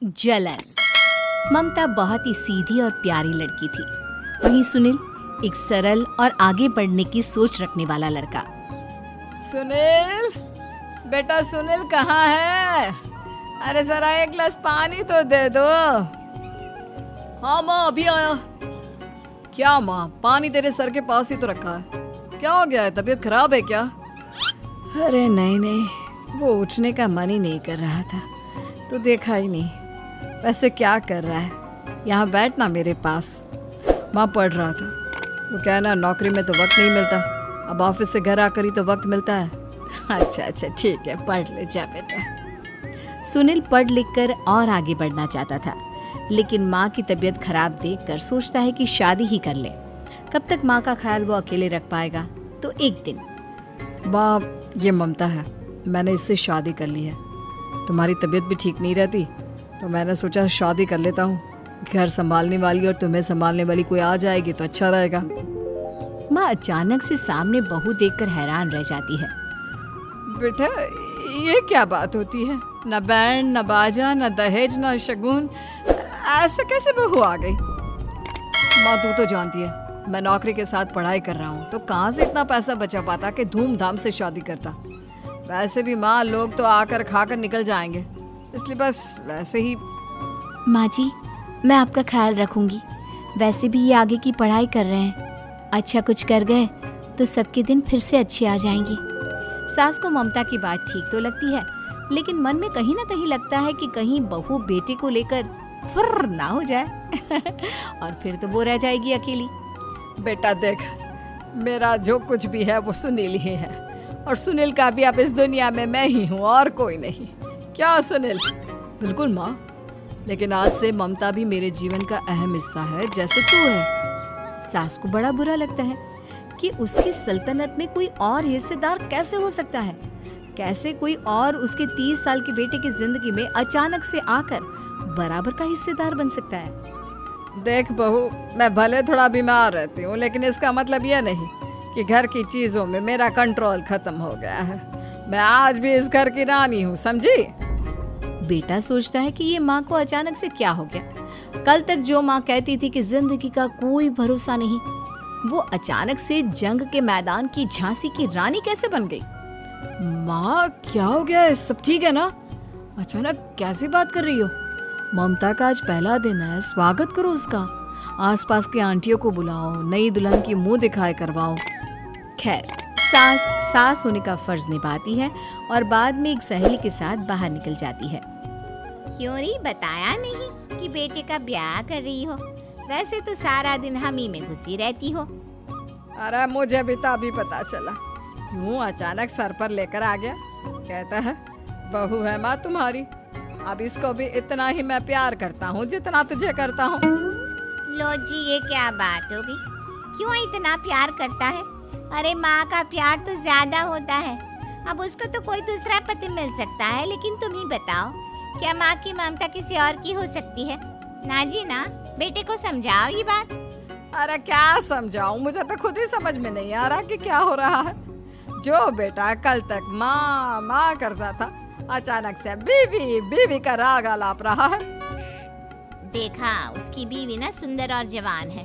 जलन। ममता बहुत ही सीधी और प्यारी लड़की थी, वहीं सुनील एक सरल और आगे बढ़ने की सोच रखने वाला लड़का। सुनील, बेटा सुनील कहाँ है? अरे जरा एक गिलास पानी तो दे दो। हाँ माँ, अभी आया। क्या माँ, पानी तेरे सर के पास ही तो रखा है, क्या हो गया है? तबीयत खराब है क्या? अरे नहीं नहीं, वो उठने का मन ही नहीं कर रहा था, तो देखा ही नहीं। वैसे क्या कर रहा है? यहाँ बैठ ना मेरे पास। माँ पढ़ रहा था। वो क्या है ना, नौकरी में तो वक्त नहीं मिलता, अब ऑफिस से घर आकर ही तो वक्त मिलता है। अच्छा ठीक है, पढ़ ले जा बेटा। सुनील पढ़ लिख कर और आगे बढ़ना चाहता था, लेकिन माँ की तबीयत खराब देखकर सोचता है कि शादी ही कर ले। कब तक माँ का ख्याल वो अकेले रख पाएगा? तो एक दिन, माँ ये ममता है, मैंने इससे शादी कर ली है। तुम्हारी तबीयत भी ठीक नहीं रहती, तो मैंने सोचा शादी कर लेता हूँ। घर संभालने वाली और तुम्हें संभालने वाली कोई आ जाएगी तो अच्छा रहेगा। माँ अचानक से सामने बहू देखकर हैरान रह जाती है। बेटा ये क्या बात होती है? न बैंड, न बाजा, न दहेज, न शगुन, ऐसे कैसे बहू आ गई? माँ तू तो जानती है, मैं नौकरी के साथ पढ़ाई कर रहा हूँ, तो कहाँ से इतना पैसा बचा पाता कि धूमधाम से शादी करता। वैसे भी माँ, लोग तो आकर खाकर निकल जाएंगे, इसलिए बस वैसे ही। माँ जी, मैं आपका ख्याल रखूंगी। वैसे भी ये आगे की पढ़ाई कर रहे हैं, अच्छा कुछ कर गए तो सबके दिन फिर से अच्छे आ जाएंगे। सास को ममता की बात ठीक तो लगती है, लेकिन मन में कहीं ना कहीं लगता है कि कहीं बहू बेटे को लेकर फुर्र ना हो जाए और फिर तो वो रह जाएगी अकेली। बेटा देख, मेरा जो कुछ भी है वो सुनील ही है, और सुनील का भी अब इस दुनिया में मैं ही हूँ और कोई नहीं। क्या सुनील? बिल्कुल माँ, लेकिन आज से ममता भी मेरे जीवन का अहम हिस्सा है, जैसे तू है। सास को बड़ा बुरा लगता है कि उसकी सल्तनत में कोई और हिस्सेदार कैसे हो सकता है। कैसे कोई और उसके 30 साल के बेटे की जिंदगी में अचानक से आकर बराबर का हिस्सेदार बन सकता है। देख बहू, मैं भले थोड़ा बीमार रहती हूँ, लेकिन इसका मतलब यह नहीं कि घर की चीजों में मेरा कंट्रोल खत्म हो गया है। मैं आज भी इस घर की रानी हूँ, समझी? बेटा सोचता है कि ये माँ को अचानक से क्या हो गया। कल तक जो माँ कहती थी कि जिंदगी का कोई भरोसा नहीं, वो अचानक से जंग के मैदान की झांसी की रानी कैसे बन गई? माँ क्या हो गया है? सब ठीक है ना? अचानक कैसी बात कर रही हो? ममता का आज पहला दिन है, स्वागत करो उसका। आसपास की आंटियों को बुलाओ, नई दुल्हन की मुंह दिखाए करवाओ। खैर, सास होने का फर्ज निभाती है और बाद में एक सहेली के साथ बाहर निकल जाती है। क्यों री बताया नहीं कि बेटे का ब्याह कर रही हो? वैसे तो सारा दिन हम ही में घुसी रहती हो। अरे मुझे भी तो अभी पता चला, क्यों अचानक सर पर लेकर आ गया। कहता है बहू है माँ तुम्हारी, अब इसको भी इतना ही मैं प्यार करता हूँ जितना तुझे करता हूँ। लो जी, ये क्या बात होगी? क्यों इतना प्यार करता है? अरे माँ का प्यार तो ज्यादा होता है। अब उसको तो कोई दूसरा पति मिल सकता है, लेकिन तुम ही बताओ, क्या माँ की ममता किसी और की हो सकती है? ना जी ना, बेटे को समझाओ ये बात। अरे क्या समझाऊं, मुझे तो खुद ही समझ में नहीं आ रहा कि क्या हो रहा है। जो बेटा कल तक माँ माँ करता था, अचानक से बीवी बीवी का राग आलाप रहा है। देखा, उसकी बीवी ना सुंदर और जवान है।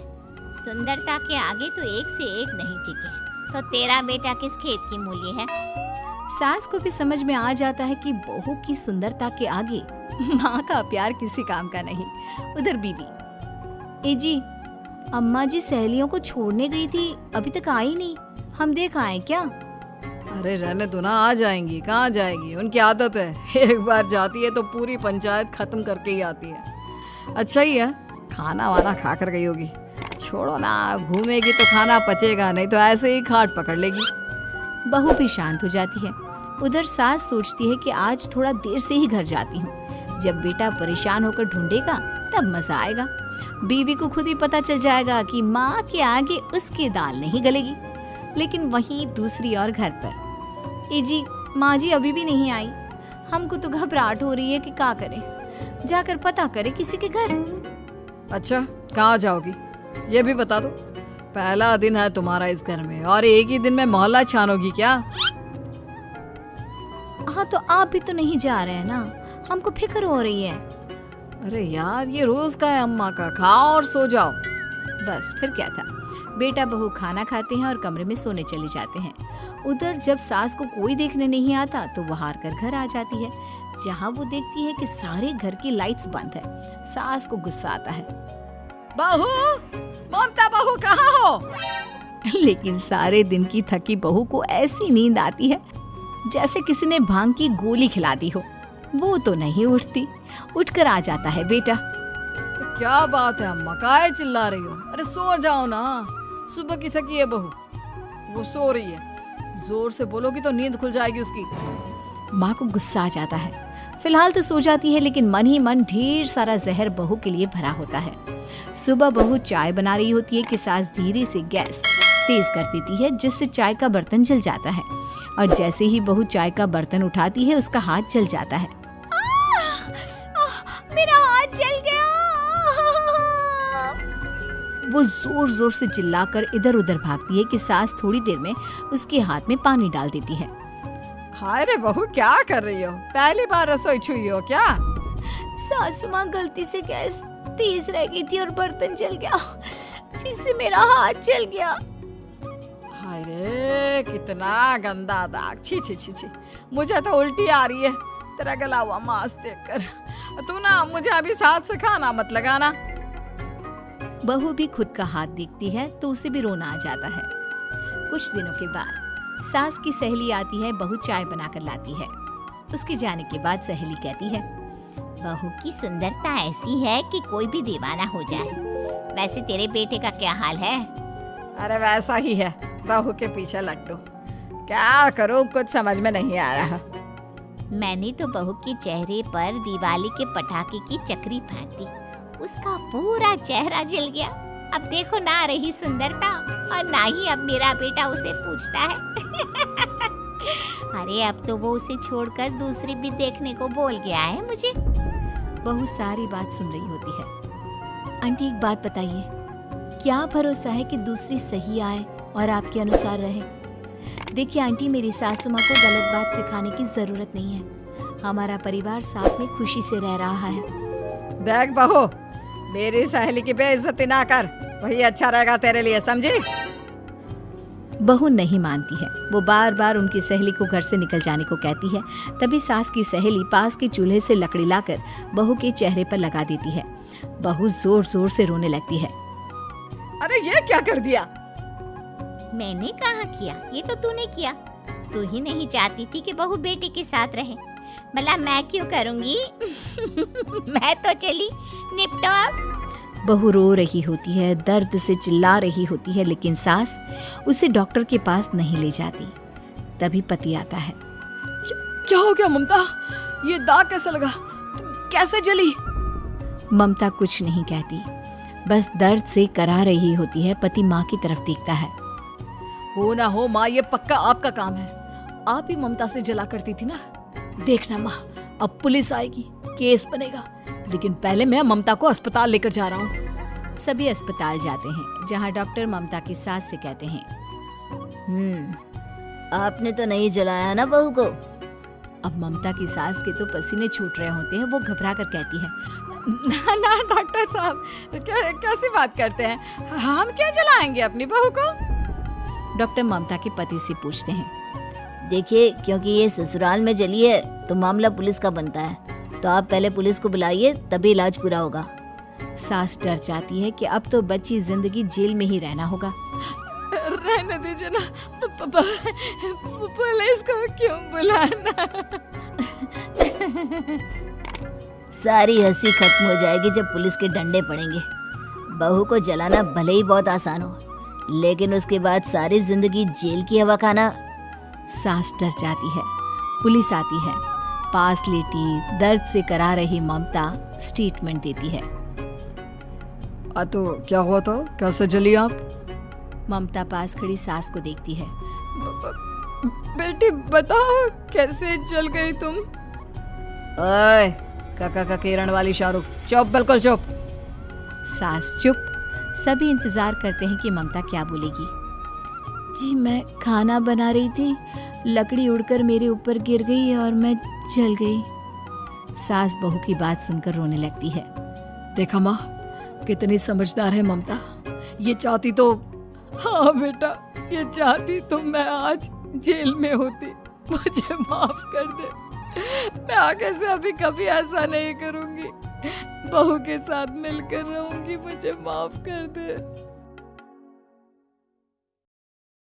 सुंदरता के आगे तो एक से एक नहीं टिके। तो तेरा बेटा किस खेत की मूली है? सास को भी समझ में आ जाता है कि बहू की सुंदरता के आगे माँ का प्यार किसी काम का नहीं। उधर बीवी, ए जी, अम्मा जी सहेलियों को छोड़ने गई थी, अभी तक आई नहीं, हम देख आए क्या? अरे रहने दो ना, आ जाएंगी। कहाँ जाएगी, उनकी आदत है, एक बार जाती है तो पूरी पंचायत खत्म करके ही आती है। अच्छा ही है, खाना वाना खा कर गई होगी। छोड़ो ना, घूमेगी तो खाना पचेगा, नहीं तो ऐसे ही खाट पकड़ लेगी। बहू भी शांत हो जाती है। उधर सास सोचती है कि आज थोड़ा देर से ही घर जाती हूँ, जब बेटा परेशान होकर ढूंढेगा तब मजा आएगा। बीवी को खुद ही पता चल जाएगा कि माँ के आगे उसकी दाल नहीं गलेगी। लेकिन वहीं दूसरी ओर घर पर, ए जी, माँ जी अभी भी नहीं आई, हमको तो घबराहट हो रही है कि क्या करें, जाकर पता करें किसी के घर। अच्छा, कहाँ जाओगी ये भी बता दो। पहला दिन है तुम्हारा इस घर में और एक ही दिन में मोहल्ला छानोगी क्या? हाँ तो आप भी तो नहीं जा रहे हैं ना, हमको फिक्र हो रही है। अरे यार, ये रोज का है अम्मा का, खाओ और सो जाओ। बस फिर क्या था, बेटा बहू खाना खाते हैं और कमरे में सोने चले जाते हैं। उधर जब सास को कोई देखने नहीं आता तो वो हार कर घर आ जाती है, जहाँ वो देखती है कि सारे घर की लाइट्स बंद है। सास को गुस्सा आता है, बहू, ममता बहू कहाँ हो? लेकिन सारे दिन की थकी बहू को ऐसी नींद आती है जैसे किसी ने भांग की गोली खिला दी हो। वो तो नहीं उठती। उठकर आ जाता है बेटा। क्या बात है अम्मा, काहे चिल्ला रही हो? अरे सो जाओ ना, सुबह की थकी है बहू, वो सो रही है। जोर से बोलोगी तो नींद खुल जाएगी उसकी। माँ को गुस्सा आ जाता है। फिलहाल तो सो जाती है, लेकिन मन ही मन ढेर सारा जहर बहू के लिए भरा होता है। सुबह बहू चाय बना रही होती है कि सास धीरे से गैस तेज कर देती है, जिससे चाय का बर्तन जल जाता है। और जैसे ही बहू चाय का बर्तन उठाती है, उसका हाथ जल जाता है। मेरा हाथ जल गया। वो जोर जोर से चिल्लाकर इधर उधर भागती है कि सास थोड़ी देर में उसके हाथ में पानी डाल देती है। हाय रे बहू, क्या कर रही हो? पहली बार रसोई छुई हो क्या? सासू माँ गलती से गैस तेज रह गई थी और बर्तन जल गया, जिससे मेरा हाथ जल गया। हाय रे, कितना गंदा दाग। छी छी छी छी, मुझे तो उल्टी आ रही है तेरा गला हुआ मांस देखकर। तू ना मुझे अभी साथ से खाना मत लगाना। बहू भी खुद का हाथ देखती है तो उसे भी रोना आ जाता है। कुछ दिनों के बाद सास की सहेली आती है, बहू चाय बनाकर लाती है। उसके जाने के बाद सहेली कहती है, बहू की सुंदरता ऐसी है कि कोई भी दीवाना हो जाए। वैसे तेरे बेटे का क्या हाल है? अरे वैसा ही है, बहू के पीछे लट्टू। क्या करूं, कुछ समझ में नहीं आ रहा। मैंने तो बहू के चेहरे पर दिवाली के पटाखे की चक्री फेंक दी, उसका पूरा चेहरा जल गया। अब देखो ना रही सुंदरता, और ना ही अब मेरा बेटा उसे पूछता है। अरे अब तो वो उसे छोड़कर दूसरी भी देखने को बोल गया है मुझे। बहू सारी बात सुन रही होती है। आंटी एक बात बताइए, क्या भरोसा है कि दूसरी सही आए और आपके अनुसार रहे? देखिए आंटी, मेरी सासू माँ को गलत बात सिखाने की जरूरत नहीं है। हमारा परिवार साथ में खुशी से रह रहा है। देख बहू, मेरी सहेली की बेइज्जती ना कर, वही अच्छा रहेगा तेरे लिए, समझी? बहू नहीं मानती है। वो बार बार उनकी सहेली को घर से निकल जाने को कहती है। तभी सास की सहेली पास के चूल्हे से लकड़ी लाकर बहू के चेहरे पर लगा देती है। बहू जोर जोर से रोने लगती है। अरे ये क्या कर दिया? मैंने कहा किया, ये तो तूने किया। तू ही नहीं चाहती थी कि बहू बेटे के साथ रहे, भला मैं क्यों करूंगी? मैं तो चली, निपटो अब। बहू रो रही होती है, दर्द से चिल्ला रही होती है, लेकिन सास उसे डॉक्टर के पास नहीं ले जाती। तभी पति आता है। क्या हो गया ममता? ये दाग कैसे लगा? कैसे जली? ममता कुछ नहीं कहती, बस दर्द से करा रही होती है। पति माँ की तरफ देखता है। हो ना हो माँ, ये पक्का आपका काम है। आप ही ममता से जला करती थी ना। देखना माँ, अब पुलिस आएगी, केस बनेगा, लेकिन पहले मैं ममता को अस्पताल लेकर जा रहा हूँ। सभी अस्पताल जाते हैं, जहाँ डॉक्टर ममता की सास से कहते हैं, आपने तो नहीं जलाया ना बहू को? अब ममता की सास के तो पसीने छूट रहे होते हैं। वो घबरा कर कहती है, ना ना डॉक्टर साहब, कैसी बात करते हैं? हम क्या जलाएंगे अपनी बहू को? डॉक्टर ममता के पति से पूछते हैं, देखिए, क्योंकि ये ससुराल में जली है तो मामला पुलिस का बनता है, तो आप पहले पुलिस को बुलाइए, तभी इलाज पूरा होगा। सास डर जाती है कि अब तो बच्ची जिंदगी जेल में ही रहना होगा। रहने दीजिए ना, पुलिस को क्यों बुलाना? सारी हंसी खत्म हो जाएगी जब पुलिस के डंडे पड़ेंगे। बहू को जलाना भले ही बहुत आसान हो, लेकिन उसके बाद सारी जिंदगी जेल की हवा खाना। सास डर जाती है। पुलिस आती है। पास लेटी दर्द से करा रही ममता स्टेटमेंट देती है। तो क्या हुआ था? कैसे जली आप? ममता पास खड़ी सास को देखती है। बेटी बताओ, कैसे जल गई तुम? ओए, काका का किरण वाली शाहरुख, चुप, बिल्कुल चुप। सास चुप। सभी इंतजार करते हैं कि ममता क्या बोलेगी। जी मैं खाना बना रही थी, लकड़ी उड़कर मेरे ऊपर गिर गई और मैं जल गई। सास बहू की बात सुनकर रोने लगती है। देखा माँ, कितनी समझदार है ममता। ये चाहती तो, हाँ बेटा, ये चाहती तो मैं आज जेल में होती। मुझे माफ कर दे, मैं आगे से अभी कभी ऐसा नहीं करूंगी। बहू के साथ मिलकर रहूंगी, मुझे माफ कर दे।